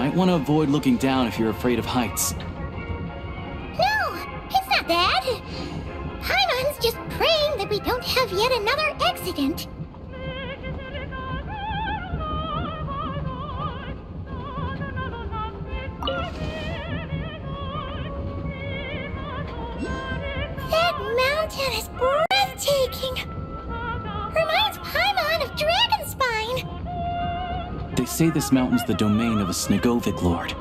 Might want to avoid looking down if you're afraid of heights. No, it's not that. Paimon's just praying that we don't have yet another accident. That mountain is breathtaking. Reminds Paimon of Dragonspine. They say this mountain's the domain of a Snegovic lord.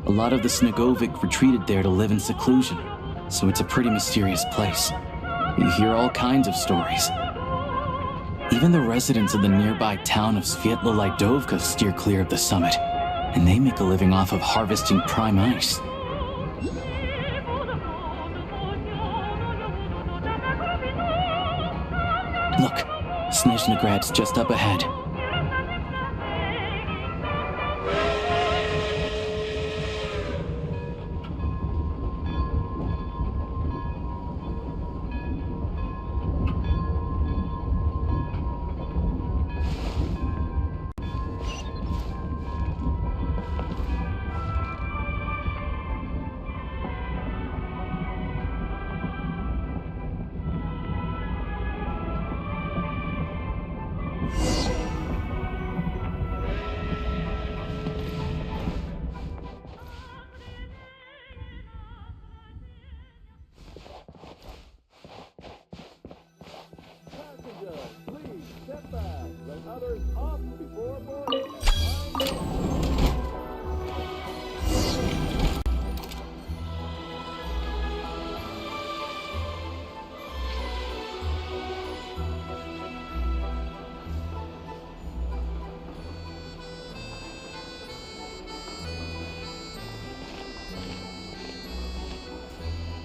A lot of the Snegovic retreated there to live in seclusion, so it's a pretty mysterious place. You hear all kinds of stories. Even the residents of the nearby town of Svietla Lidovka steer clear of the summit, and they make a living off of harvesting prime ice. Look, Snezhnagrad's just up ahead.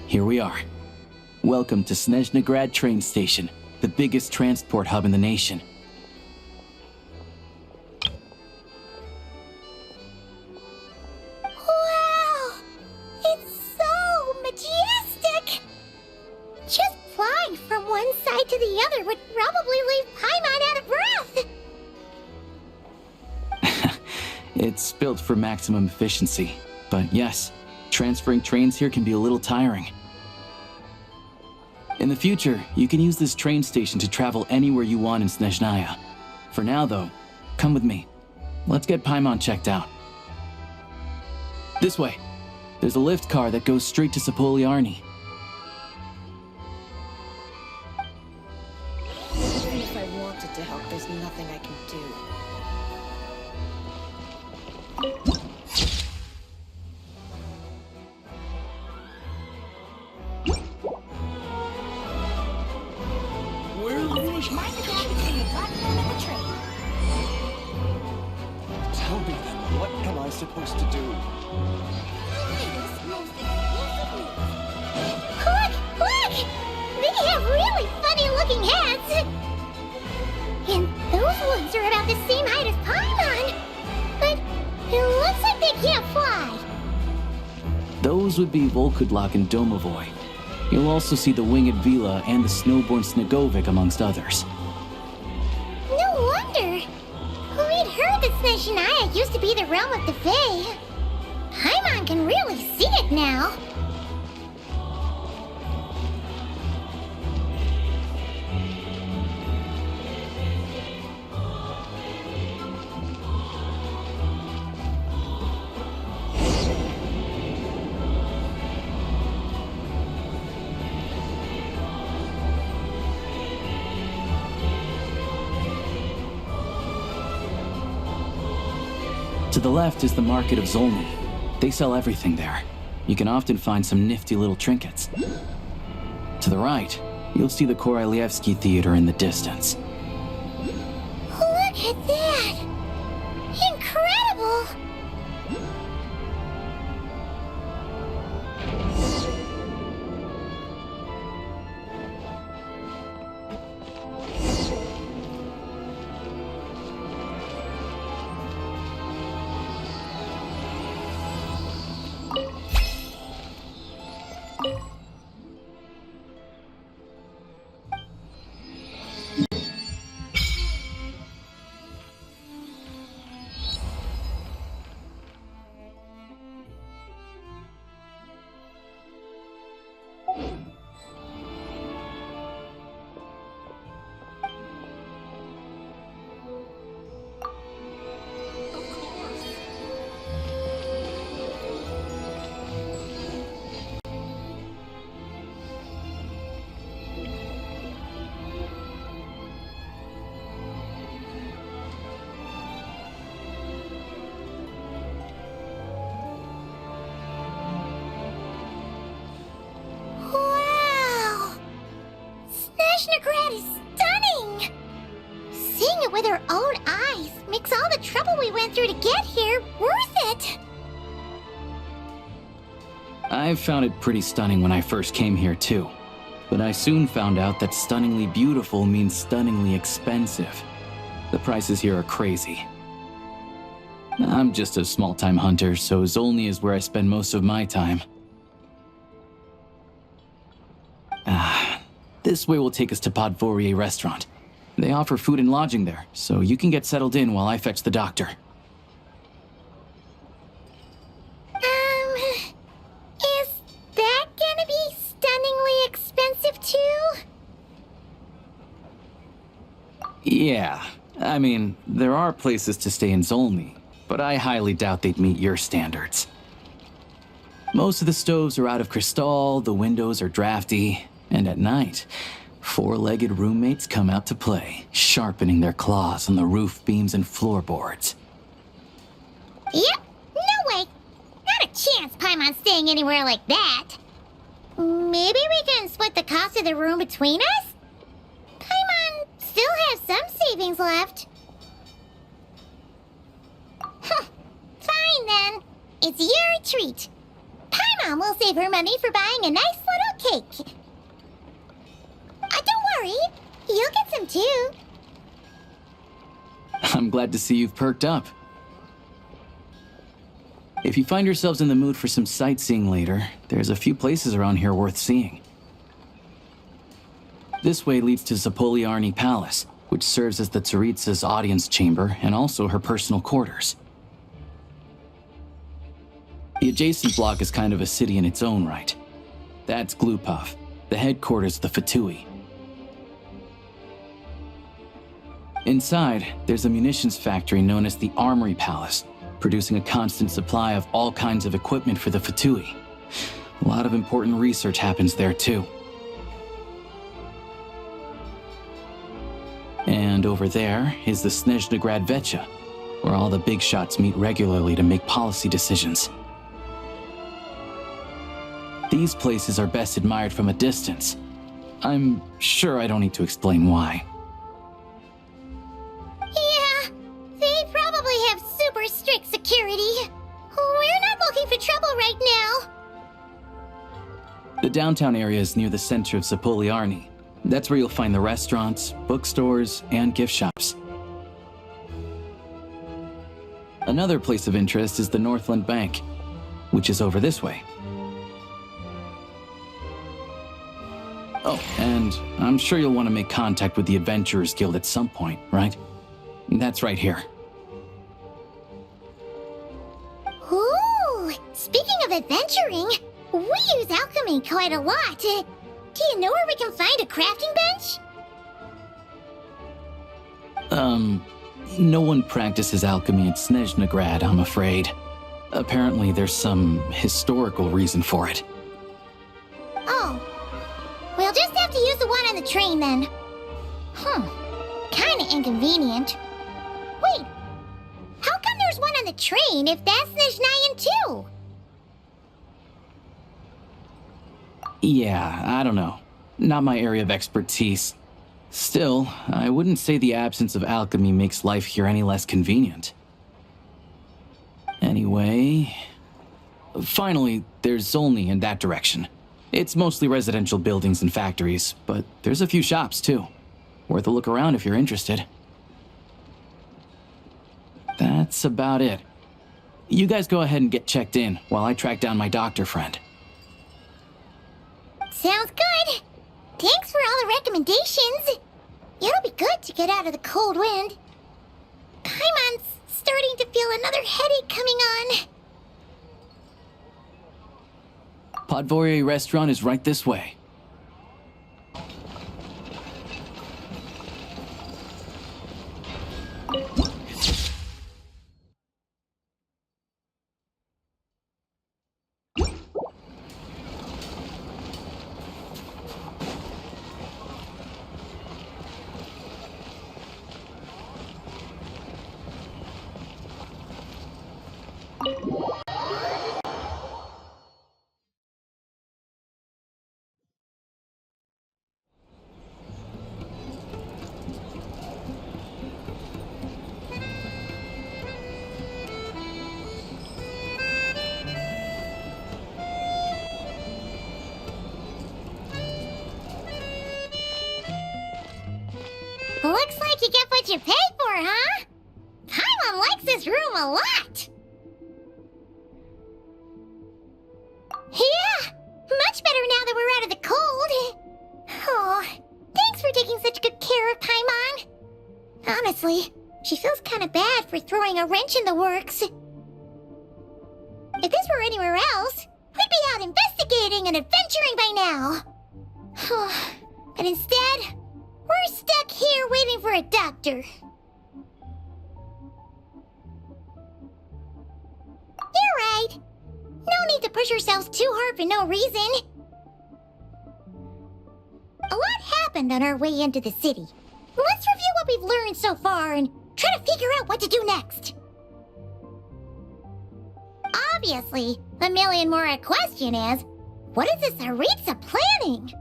Here we are. Welcome to Snezhnagrad train station, the biggest transport hub in the nation. Wow! It's so majestic! Just flying from one side to the other would probably leave Paimon out of breath! It's built for maximum efficiency, but yes, transferring trains here can be a little tiring. In the future, you can use this train station to travel anywhere you want in Snezhnaya. For now, though, come with me. Let's get Paimon checked out. This way. There's a lift car that goes straight to Sapoliarni. Even if I wanted to help, there's nothing I can do. Mind the gap between the platform and the train. Tell me then, what am I supposed to do? Look! Look! They have really funny-looking hats! And those ones are about the same height as Paimon! But it looks like they can't fly! Those would be Volkudlak and Domovoy. You'll also see the winged Vila and the snowborn Snegovic amongst others. No wonder! We'd heard that Snezhnaya used to be the realm of the Fae. Paimon can really see it now. To the left is the market of Zolny. They sell everything there. You can often find some nifty little trinkets. To the right, you'll see the Korolyevsky Theater in the distance. Look at that! Incredible! with our own eyes makes all the trouble we went through to get here worth it. I found it pretty stunning when I first came here too. But I soon found out that stunningly beautiful means stunningly expensive. The prices here are crazy. I'm just a small-time hunter, so Zolny is where I spend most of my time. This way will take us to Podvorier restaurant. They offer food and lodging there, so you can get settled in while I fetch the doctor. Is that gonna be stunningly expensive too? Yeah, I mean, there are places to stay in Zolny, but I highly doubt they'd meet your standards. Most of the stoves are out of crystal, the windows are drafty, and at night, four-legged roommates come out to play, sharpening their claws on the roof beams and floorboards. Yep, no way. Not a chance Paimon's staying anywhere like that. Maybe we can split the cost of the room between us? Paimon still has some savings left. Fine then. It's your treat. Paimon will save her money for buying a nice little cake. Don't worry, you'll get some too. I'm glad to see you've perked up. If you find yourselves in the mood for some sightseeing later, there's a few places around here worth seeing. This way leads to Zapoliarny Palace, which serves as the Tsaritsa's audience chamber and also her personal quarters. The adjacent block is kind of a city in its own right. That's Glupov, the headquarters of the Fatui. Inside, there's a munitions factory known as the Armory Palace, producing a constant supply of all kinds of equipment for the Fatui. A lot of important research happens there too. And over there is the Snezhnaya Vecha, where all the big shots meet regularly to make policy decisions. These places are best admired from a distance. I'm sure I don't need to explain why. Yeah, they probably have super strict security. We're not looking for trouble right now. The downtown area is near the center of Zapoliarny. That's where you'll find the restaurants, bookstores, and gift shops. Another place of interest is the Northland Bank, which is over this way. Oh, and I'm sure you'll want to make contact with the Adventurers Guild at some point, right? That's right here. Ooh, speaking of adventuring, we use alchemy quite a lot. Do you know where we can find a crafting bench? No one practices alchemy at Snezhnaya, I'm afraid. Apparently there's some historical reason for it. Oh, we'll just have to use the one on the train then. Kinda inconvenient. Wait, how come there's one on the train if that's Snezhnayan too? Yeah, I don't know. Not my area of expertise. Still, I wouldn't say the absence of alchemy makes life here any less convenient. Anyway... Finally, there's Zolny in that direction. It's mostly residential buildings and factories, but there's a few shops too. Worth a look around if you're interested. That's about it. You guys go ahead and get checked in while I track down my doctor friend. Sounds good. Thanks for all the recommendations. It'll be good to get out of the cold wind. Paimon's starting to feel another headache coming on. Podvorier restaurant is right this way. you pay for, huh? Paimon likes this room a lot. Yeah, much better now that we're out of the cold. Oh, thanks for taking such good care of Paimon. Honestly, she feels kind of bad for throwing a wrench in the works. If this were anywhere else, we'd be out investigating and adventuring by now. But instead, we're stuck here waiting for a doctor. You're right. No need to push ourselves too hard for no reason. A lot happened on our way into the city. Let's review what we've learned so far and try to figure out what to do next. Obviously, the million more question is, what is this Tsaritsa planning?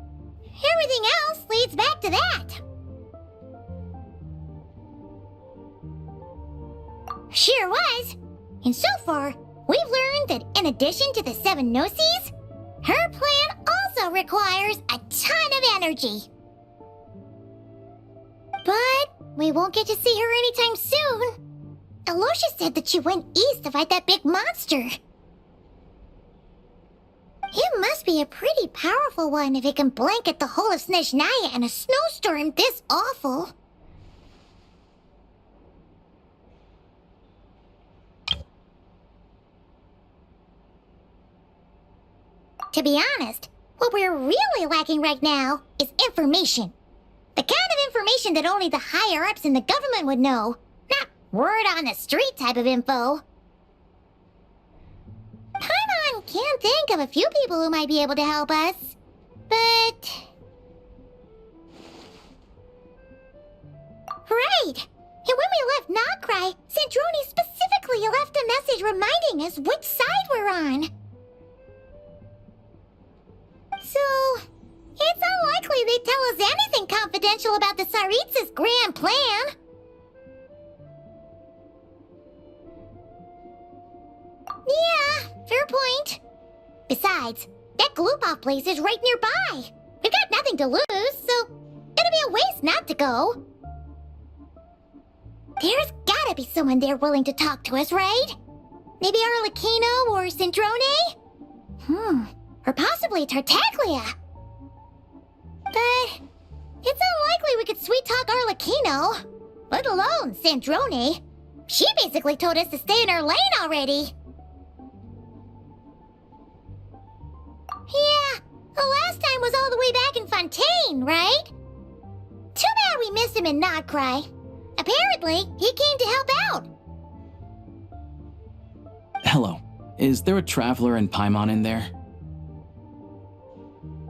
Everything else leads back to that. Sure was. And so far, we've learned that in addition to the 7 Gnosis, her plan also requires a ton of energy. But we won't get to see her anytime soon. Alosha said that she went east to fight that big monster. It must be a pretty powerful one if it can blanket the whole of Snezhnaya in a snowstorm this awful. To be honest, what we're really lacking right now is information. The kind of information that only the higher-ups in the government would know, not word on the street type of info. Paimon can think of a few people who might be able to help us, but... Right! And when we left Nod-Krai, Snezhnaya specifically left a message reminding us which side we're on. So, it's unlikely they'd tell us anything confidential about the Tsaritsa's grand plan. Yeah, fair point. Besides, that Gloop-Off place is right nearby. We've got nothing to lose, so it'd be a waste not to go. There's gotta be someone there willing to talk to us, right? Maybe Arlecchino or Snezhnaya? Or possibly Tartaglia. But it's unlikely we could sweet-talk Arlecchino, let alone Snezhnaya. She basically told us to stay in her lane already. Yeah, the last time was all the way back in Fontaine, right? Too bad we missed him in Nod-Krai. Apparently, he came to help out. Hello. Is there a traveler and Paimon in there?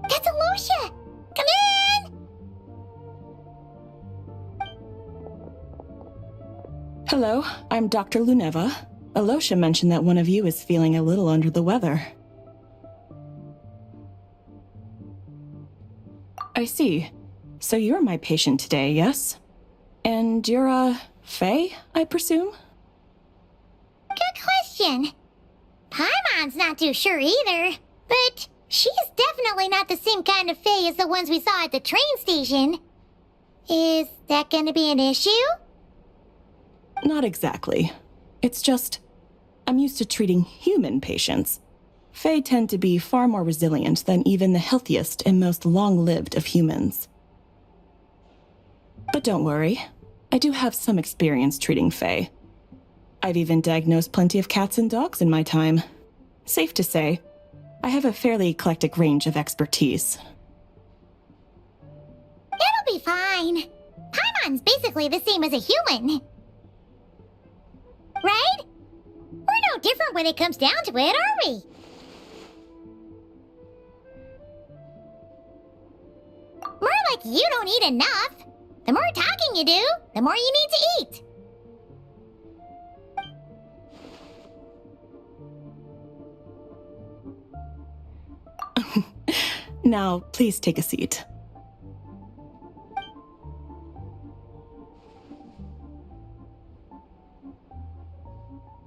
That's Alosha! Come in! Hello, I'm Dr. Luneva. Alosha mentioned that one of you is feeling a little under the weather. I see. So you're my patient today, yes? And you're, Fae, I presume? Good question. Paimon's not too sure either, but she's definitely not the same kind of Fae as the ones we saw at the train station. Is that gonna be an issue? Not exactly. It's just, I'm used to treating human patients. Fae tend to be far more resilient than even the healthiest and most long-lived of humans. But don't worry, I do have some experience treating Fae. I've even diagnosed plenty of cats and dogs in my time. Safe to say, I have a fairly eclectic range of expertise. It'll be fine. Paimon's basically the same as a human. Right? We're no different when it comes down to it, are we? More like you don't eat enough. The more talking you do, the more you need to eat. Now, please take a seat.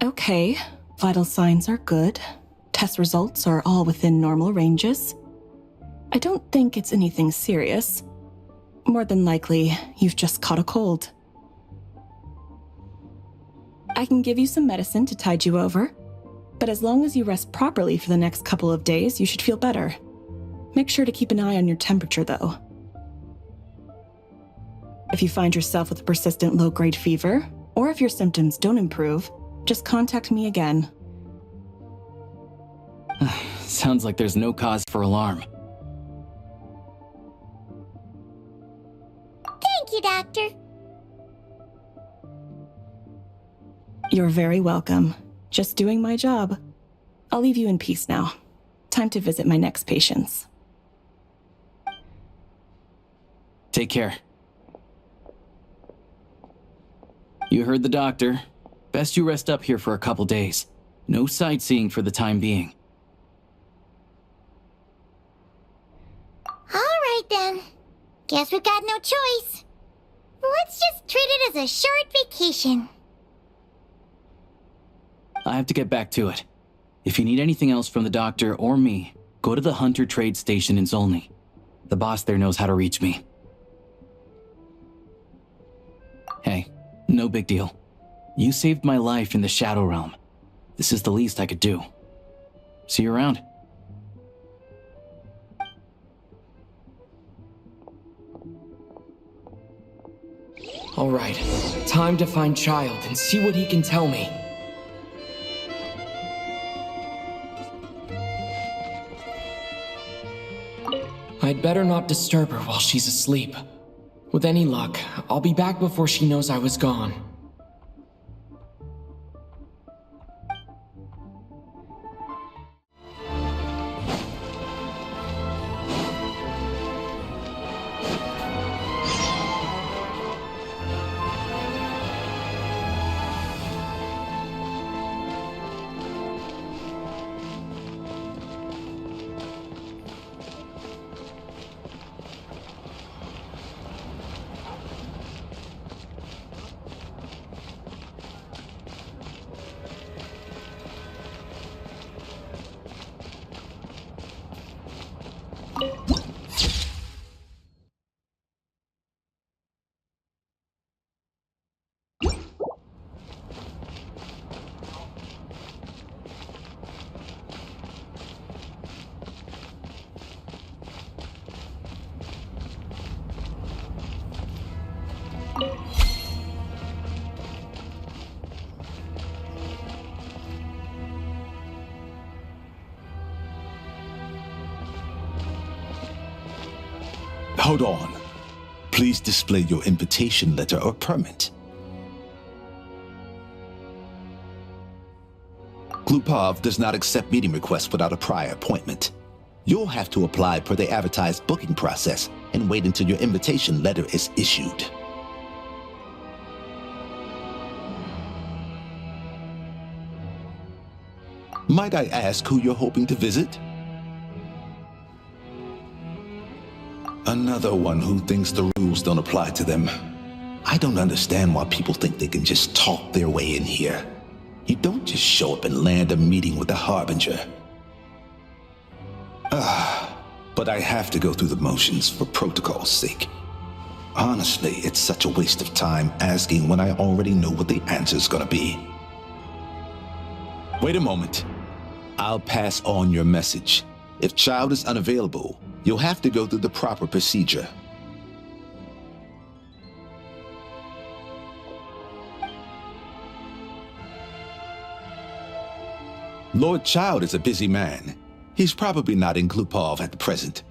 Okay, vital signs are good. Test results are all within normal ranges. I don't think it's anything serious. More than likely, you've just caught a cold. I can give you some medicine to tide you over, but as long as you rest properly for the next couple of days, you should feel better. Make sure to keep an eye on your temperature, though. If you find yourself with a persistent low-grade fever, or if your symptoms don't improve, just contact me again. Sounds like there's no cause for alarm. Thank you, Doctor. You're very welcome. Just doing my job. I'll leave you in peace now. Time to visit my next patients. Take care. You heard the doctor. Best you rest up here for a couple days. No sightseeing for the time being. All right, then. Guess we've got no choice. Let's just treat it as a short vacation. I have to get back to it. If you need anything else from the doctor or me, go to the Hunter Trade Station in Zolny. The boss there knows how to reach me. Hey, no big deal. You saved my life in the Shadow Realm. This is the least I could do. See you around. All right, time to find Child and see what he can tell me. I'd better not disturb her while she's asleep. With any luck, I'll be back before she knows I was gone. Hold on. Please display your invitation letter or permit. Glupov does not accept meeting requests without a prior appointment. You'll have to apply per the advertised booking process and wait until your invitation letter is issued. Might I ask who you're hoping to visit? Another one who thinks the rules don't apply to them. I don't understand why people think they can just talk their way in here. You don't just show up and land a meeting with the Harbinger. But I have to go through the motions for protocol's sake. Honestly, it's such a waste of time asking when I already know what the answer's gonna be. Wait a moment. I'll pass on your message. If Child is unavailable, you'll have to go through the proper procedure. Lord Child is a busy man. He's probably not in Glupov at the present.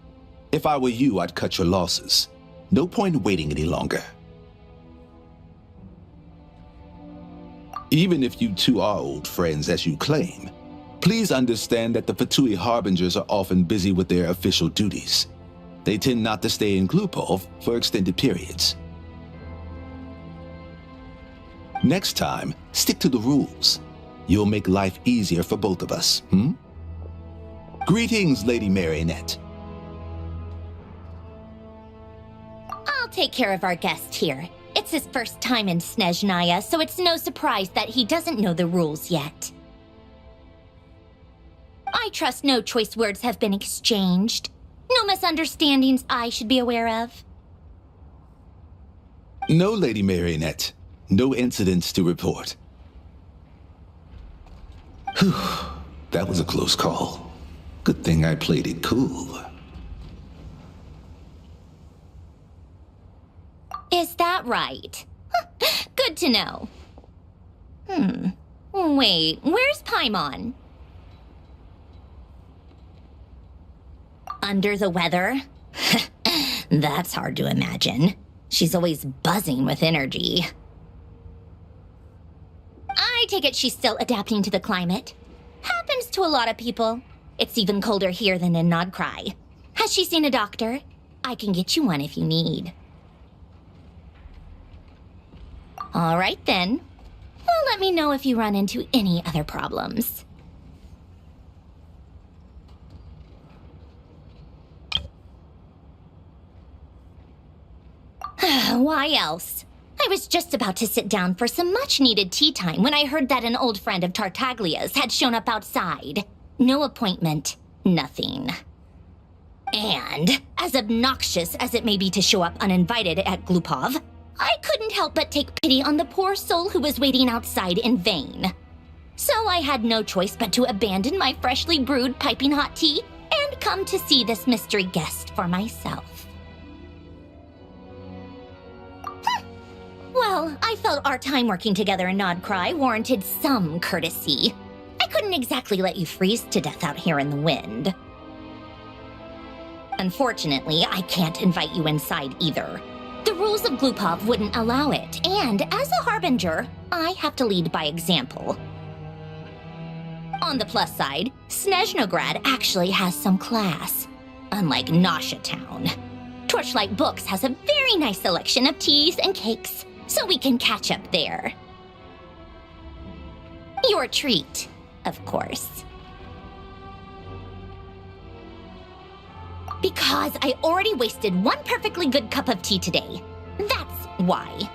If I were you, I'd cut your losses. No point in waiting any longer. Even if you two are old friends as you claim, please understand that the Fatui Harbingers are often busy with their official duties. They tend not to stay in Glupov for extended periods. Next time, stick to the rules. You'll make life easier for both of us, Greetings, Lady Marionette. I'll take care of our guest here. It's his first time in Snezhnaya, so it's no surprise that he doesn't know the rules yet. I trust no choice words have been exchanged. No misunderstandings I should be aware of. No, Lady Marionette. No incidents to report. Whew, that was a close call. Good thing I played it cool. Is that right? Good to know. Wait, where's Paimon? Under the weather? That's hard to imagine. She's always buzzing with energy. I take it she's still adapting to the climate. Happens to a lot of people. It's even colder here than in Nod-Krai. Has she seen a doctor? I can get you one if you need. All right then. Well, let me know if you run into any other problems. Why else? I was just about to sit down for some much-needed tea time when I heard that an old friend of Tartaglia's had shown up outside. No appointment, nothing. And, as obnoxious as it may be to show up uninvited at Glupov, I couldn't help but take pity on the poor soul who was waiting outside in vain. So I had no choice but to abandon my freshly brewed piping hot tea and come to see this mystery guest for myself. Well, I felt our time working together in Nod-Krai warranted some courtesy. I couldn't exactly let you freeze to death out here in the wind. Unfortunately, I can't invite you inside either. The rules of Glupov wouldn't allow it, and as a harbinger, I have to lead by example. On the plus side, Snezhnograd actually has some class, unlike Nasha Town. Torchlight Books has a very nice selection of teas and cakes, so we can catch up there. Your treat, of course. Because I already wasted one perfectly good cup of tea today. That's why.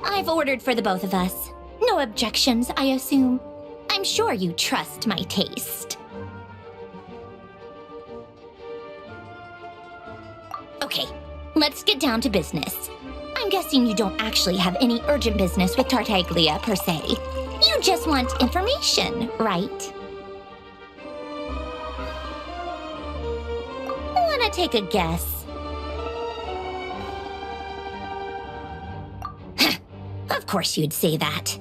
I've ordered for the both of us. No objections, I assume. I'm sure you trust my taste. Okay, let's get down to business. I'm guessing you don't actually have any urgent business with Tartaglia, per se. You just want information, right? Wanna take a guess? Of course you'd say that.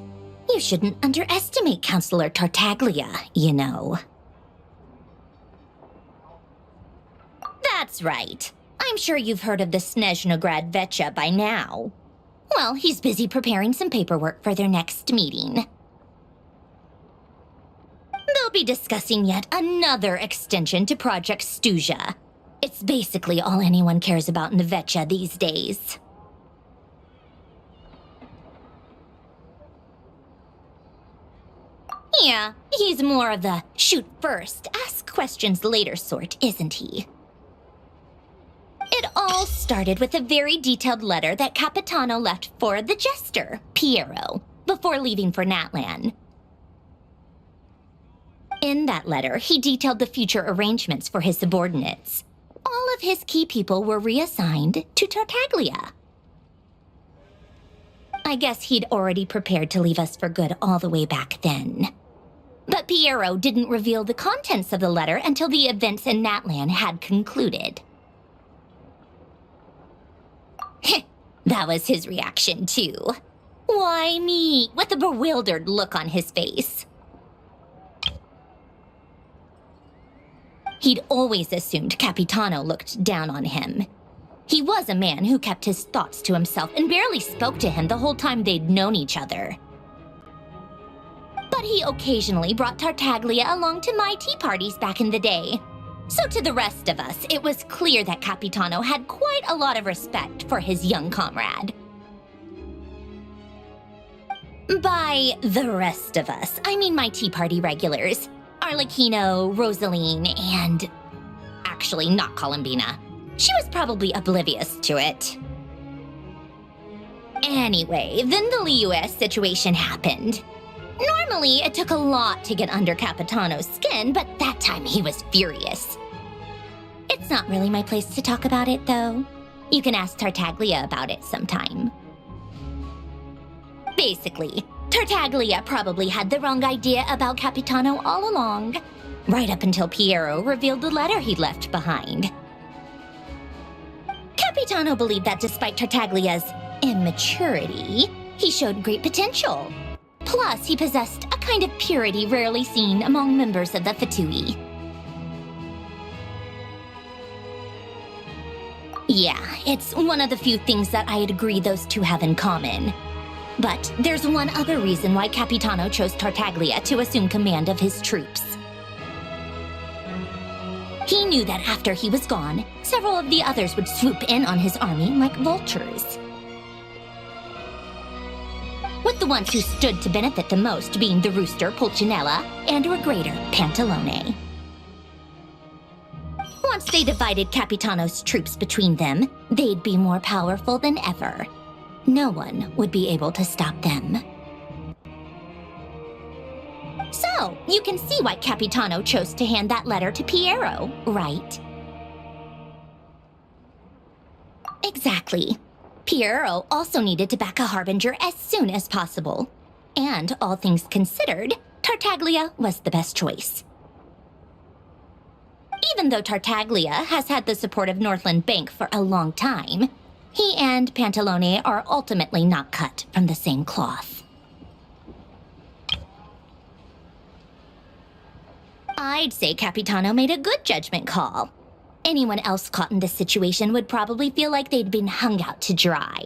You shouldn't underestimate Counselor Tartaglia, you know. That's right. I'm sure you've heard of the Snezhnograd Vecha by now. Well, he's busy preparing some paperwork for their next meeting. They'll be discussing yet another extension to Project Stuzha. It's basically all anyone cares about in the Vecha these days. Yeah, he's more of the shoot first, ask questions later sort, isn't he? It all started with a very detailed letter that Capitano left for the jester, Piero, before leaving for Natlan. In that letter, he detailed the future arrangements for his subordinates. All of his key people were reassigned to Tartaglia. I guess he'd already prepared to leave us for good all the way back then. But Piero didn't reveal the contents of the letter until the events in Natlan had concluded. That was his reaction, too. Why me? With a bewildered look on his face. He'd always assumed Capitano looked down on him. He was a man who kept his thoughts to himself and barely spoke to him the whole time they'd known each other. But he occasionally brought Tartaglia along to my tea parties back in the day. So to the rest of us, it was clear that Capitano had quite a lot of respect for his young comrade. By the rest of us, I mean my tea party regulars. Arlecchino, Rosaline, and... actually, not Columbina. She was probably oblivious to it. Anyway, then the Liu situation happened. Normally, it took a lot to get under Capitano's skin, but that time he was furious. It's not really my place to talk about it, though. You can ask Tartaglia about it sometime. Basically, Tartaglia probably had the wrong idea about Capitano all along, right up until Piero revealed the letter he'd left behind. Capitano believed that despite Tartaglia's immaturity, he showed great potential. Plus, he possessed a kind of purity rarely seen among members of the Fatui. Yeah, it's one of the few things that I'd agree those two have in common. But there's one other reason why Capitano chose Tartaglia to assume command of his troops. He knew that after he was gone, several of the others would swoop in on his army like vultures. With the ones who stood to benefit the most being the rooster Pulcinella and Regrator Pantalone. Once they divided Capitano's troops between them, they'd be more powerful than ever. No one would be able to stop them. So, you can see why Capitano chose to hand that letter to Piero, right? Exactly. Piero also needed to back a harbinger as soon as possible. And, all things considered, Tartaglia was the best choice. Even though Tartaglia has had the support of Northland Bank for a long time, he and Pantalone are ultimately not cut from the same cloth. I'd say Capitano made a good judgment call. Anyone else caught in this situation would probably feel like they'd been hung out to dry.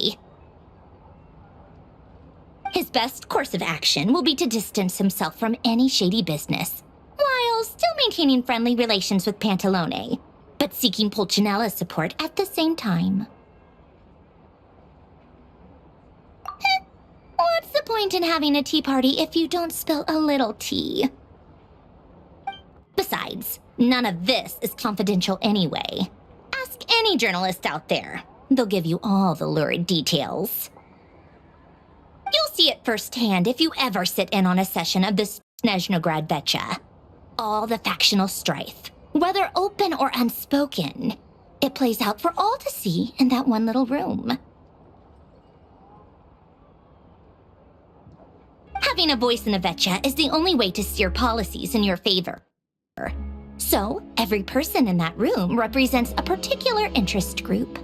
His best course of action will be to distance himself from any shady business, while still maintaining friendly relations with Pantalone, but seeking Pulcinella's support at the same time. What's the point in having a tea party if you don't spill a little tea? Besides, none of this is confidential anyway. Ask any journalist out there. They'll give you all the lurid details. You'll see it firsthand if you ever sit in on a session of the Snezhnaya Vecha. All the factional strife, whether open or unspoken, it plays out for all to see in that one little room. Having a voice in a Vecha is the only way to steer policies in your favor. So, every person in that room represents a particular interest group.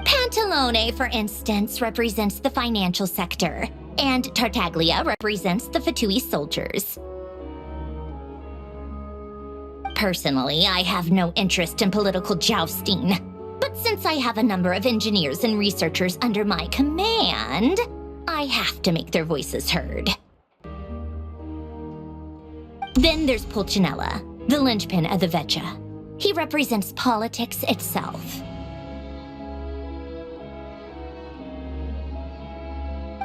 Pantalone, for instance, represents the financial sector, and Tartaglia represents the Fatui soldiers. Personally, I have no interest in political jousting, but since I have a number of engineers and researchers under my command, I have to make their voices heard. Then there's Pulcinella, the linchpin of the Vecha. He represents politics itself.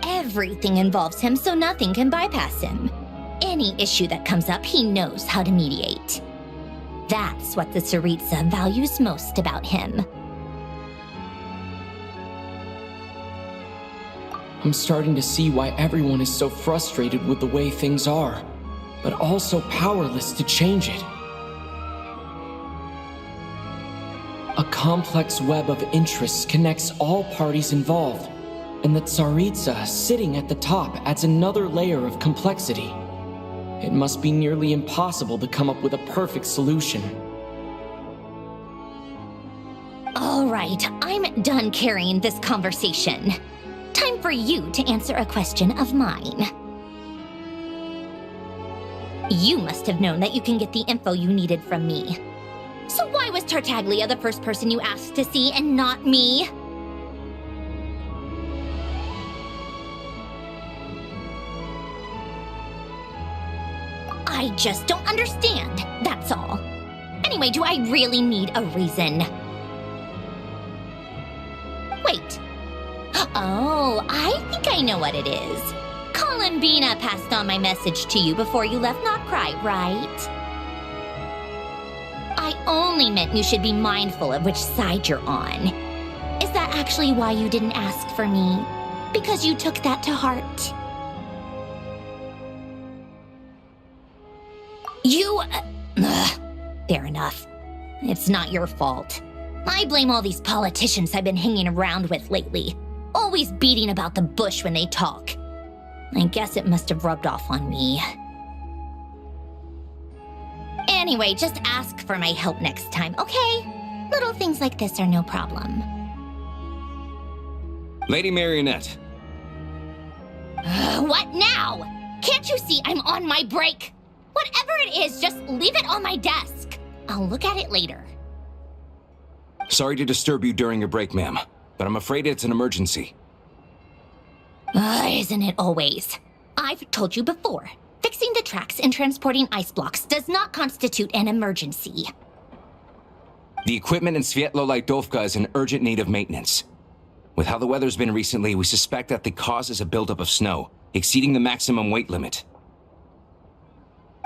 Everything involves him, so nothing can bypass him. Any issue that comes up, he knows how to mediate. That's what the Tsaritsa values most about him. I'm starting to see why everyone is so frustrated with the way things are, but also powerless to change it. A complex web of interests connects all parties involved, and the Tsaritsa sitting at the top adds another layer of complexity. It must be nearly impossible to come up with a perfect solution. All right, I'm done carrying this conversation. Time for you to answer a question of mine. You must have known that you can get the info you needed from me. So why was Tartaglia the first person you asked to see and not me? I just don't understand, that's all. Anyway, do I really need a reason? Wait. Oh, I think I know what it is. Columbina passed on my message to you before you left Nod-Krai, right? I only meant you should be mindful of which side you're on. Is that actually why you didn't ask for me? Because you took that to heart? Fair enough. It's not your fault. I blame all these politicians I've been hanging around with lately. Always beating about the bush when they talk. I guess it must have rubbed off on me. Anyway, just ask for my help next time, okay? Little things like this are no problem. Lady Marionette. What now? Can't you see I'm on my break? Whatever it is, just leave it on my desk. I'll look at it later. Sorry to disturb you during your break, ma'am, but I'm afraid it's an emergency. Isn't it always? I've told you before, fixing the tracks and transporting ice blocks does not constitute an emergency. The equipment in Svietlo-Lidovka is in urgent need of maintenance. With how the weather's been recently, we suspect that the cause is a buildup of snow, exceeding the maximum weight limit.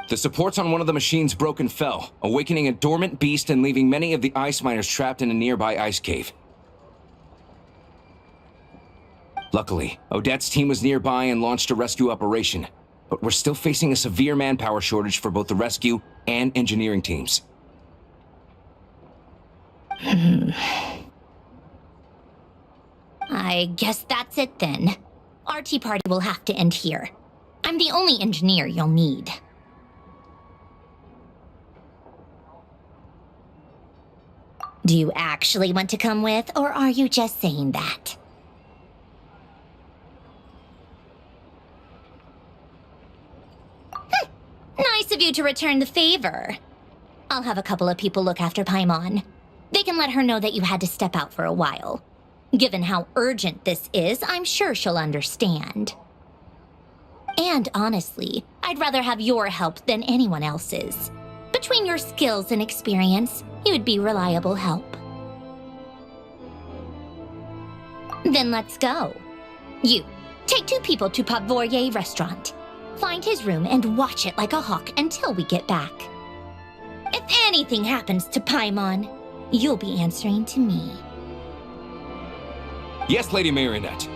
The supports on one of the machines broke and fell, awakening a dormant beast and leaving many of the ice miners trapped in a nearby ice cave. Luckily, Odette's team was nearby and launched a rescue operation, but we're still facing a severe manpower shortage for both the rescue and engineering teams. I guess that's it then. Our tea party will have to end here. I'm the only engineer you'll need. Do you actually want to come with, or are you just saying that? Nice of you to return the favor. I'll have a couple of people look after Paimon. They can let her know that you had to step out for a while. Given how urgent this is, I'm sure she'll understand. And honestly, I'd rather have your help than anyone else's. Between your skills and experience, you'd be reliable help. Then let's go. You, take 2 people to Pavorier restaurant. Find his room and watch it like a hawk until we get back. If anything happens to Paimon, you'll be answering to me. Yes, Lady Marionette.